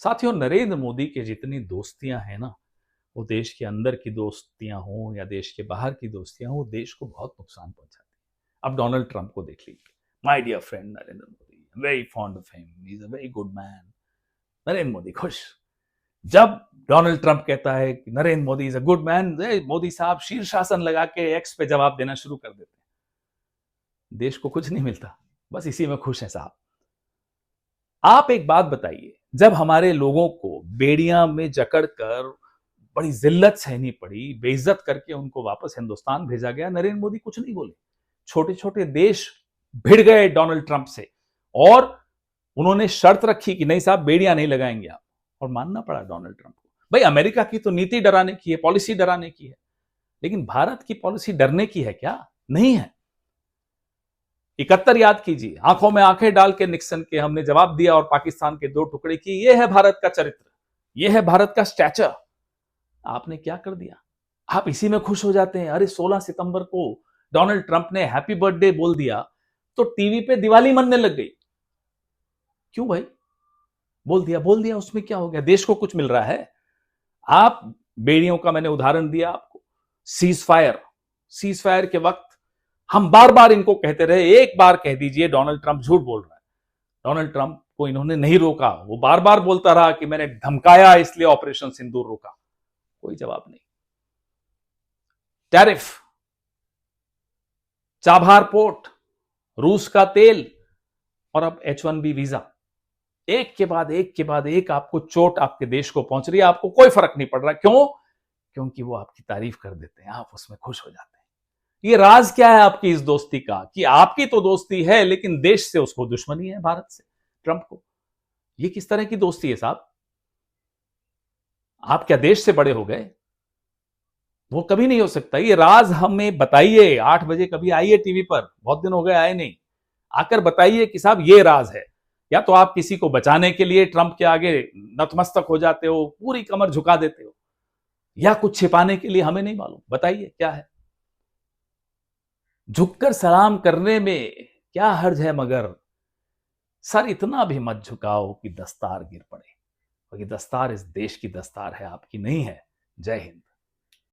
साथियों, नरेंद्र मोदी के जितनी दोस्तियां हैं ना, वो देश के अंदर की दोस्तियां हों या देश के बाहर की दोस्तियां हों, वो देश को बहुत नुकसान पहुंचाती है। अब डोनाल्ड ट्रंप को देख लीजिए। My dear friend Narendra Modi, very fond of him, he is a very good man. Narendra Modi खुश। जब डोनाल्ड ट्रंप कहता है कि Narendra Modi is a good man, Modi साहब शीर्षासन लगा के एक्स पे जवाब देना शुरू कर देते हैं। देश को कुछ नहीं मिलता, बस इसी में खुश है साहब। आप एक बात बताइए, जब हमारे लोगों को बेड़ियां में जकड़कर बड़ी जिल्लत सहनी पड़ी, बेइज्जत करके उनको वापस हिंदुस्तान भेजा गया, नरेंद्र मोदी कुछ नहीं बोले। छोटे छोटे देश भिड़ गए डोनाल्ड ट्रंप से और उन्होंने शर्त रखी कि नहीं साहब, बेड़ियां नहीं लगाएंगे आप, और मानना पड़ा डोनाल्ड ट्रंप को। भाई, अमेरिका की तो नीति डराने की है, पॉलिसी डराने की है, लेकिन भारत की पॉलिसी डरने की है क्या? नहीं है। 71 याद कीजिए, आंखों में आंखें डाल के निक्सन के हमने जवाब दिया और पाकिस्तान के 2 टुकड़े किए। यह है भारत का चरित्र, यह है भारत का स्टैचर। आपने क्या कर दिया? आप इसी में खुश हो जाते हैं। अरे 16 सितंबर को डोनाल्ड ट्रंप ने हैप्पी बर्थडे बोल दिया तो टीवी पे दिवाली मनने लग गई। क्यों भाई? बोल दिया, उसमें क्या हो गया? देश को कुछ मिल रहा है? आप बेड़ियों का मैंने उदाहरण दिया आपको। सीज फायर के वक्त हम बार बार इनको कहते रहे, एक बार कह दीजिए डोनाल्ड ट्रंप झूठ बोल रहा है। डोनाल्ड ट्रंप को इन्होंने नहीं रोका, वो बार बार बोलता रहा कि मैंने धमकाया इसलिए ऑपरेशन सिंदूर रोका। कोई जवाब नहीं। टैरिफ, चाबहार पोर्ट, रूस का तेल और अब H1B वीजा, एक के बाद एक आपको चोट आपके देश को पहुंच रही है। आपको कोई फर्क नहीं पड़ रहा। क्यों? क्योंकि वो आपकी तारीफ कर देते हैं, आप उसमें खुश हो जाते हैं। ये राज क्या है आपकी इस दोस्ती का कि आपकी तो दोस्ती है लेकिन देश से उसको दुश्मनी है, भारत से, ट्रंप को। ये किस तरह की दोस्ती है साहब? आप क्या देश से बड़े हो गए? वो कभी नहीं हो सकता। ये राज हमें बताइए। 8 बजे कभी आइए टीवी पर, बहुत दिन हो गए आए नहीं। आकर बताइए कि साहब ये राज है। या तो आप किसी को बचाने के लिए ट्रंप के आगे नतमस्तक हो जाते हो, पूरी कमर झुका देते हो, या कुछ छिपाने के लिए, हमें नहीं मालूम। बताइए क्या है? झुककर सलाम करने में क्या हर्ज है, मगर सर इतना भी मत झुकाओ कि दस्तार गिर पड़े, क्योंकि दस्तार इस देश की दस्तार है, आपकी नहीं है। जय हिंद।